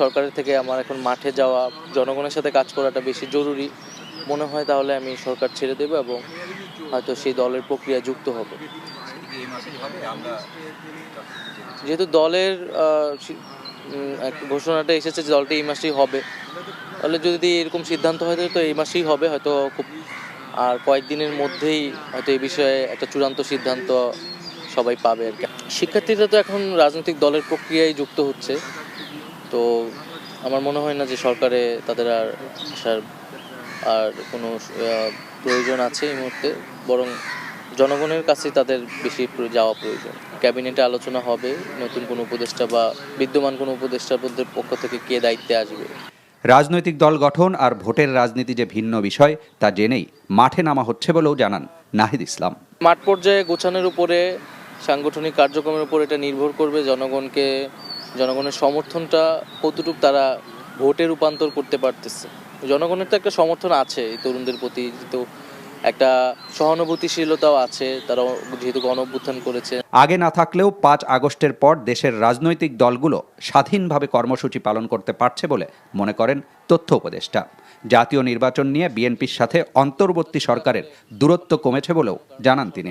সরকারের থেকে আমার এখন মাঠে যাওয়া, জনগণের সাথে কাজ করাটা বেশি জরুরি মনে হয়, তাহলে আমি সরকার ছেড়ে দেবো এবং হয়তো সেই দলের প্রক্রিয়ায় যুক্ত হব। যেহেতু দলের ঘোষণাটা এসেছে যে দলটা এই মাসেই হবে, তাহলে যদি এরকম সিদ্ধান্ত হয় তো এই মাসেই হবে, হয়তো খুব আর কয়েকদিনের মধ্যেই হয়তো এই বিষয়ে একটা চূড়ান্ত সিদ্ধান্ত সবাই পাবে আর কি। শিক্ষার্থীরা তো এখন রাজনৈতিক দলের প্রক্রিয়ায় যুক্ত হচ্ছে, তো আমার মনে হয় না যে সরকারে তাদের আর আসার আর কোনো প্রয়োজন আছে এই মুহূর্তে, বরং জনগণের কাছে তাদের বেশি যাওয়া প্রয়োজন। ক্যাবিনেটে আলোচনা হবে নতুন কোনো উপদেষ্টা বা বিদ্যমান কোনো উপদেষ্টাদের পক্ষ থেকে কে দায়িত্বে আসবে। রাজনৈতিক দল গঠন আর ভোটের রাজনীতি যে ভিন্ন বিষয় তা জেনেই মাঠে নামা হচ্ছে বলেও জানান নাহিদ ইসলাম। মাঠ পর্যায়ে গোছানোর উপরে, সাংগঠনিক কার্যক্রমের উপর এটা নির্ভর করবে জনগণের সমর্থনটা কতটুকু তারা ভোটে রূপান্তর করতে পারতেছে। জনগণের তো একটা সমর্থন আছে এই তরুণদের প্রতি, তো একটা সহানুভূতিশীলতাও আছে, তারা যেহেতু গণ-অভ্যুত্থান করেছে। আগে না থাকলেও 5 আগস্টের পর দেশের রাজনৈতিক দলগুলো স্বাধীনভাবে কর্মসূচি পালন করতে পারছে বলে মনে করেন তথ্য উপদেষ্টা। জাতীয় নির্বাচন নিয়ে বিএনপির সাথে অন্তর্বর্তী সরকারের দূরত্ব কমেছে বলেও জানান তিনি।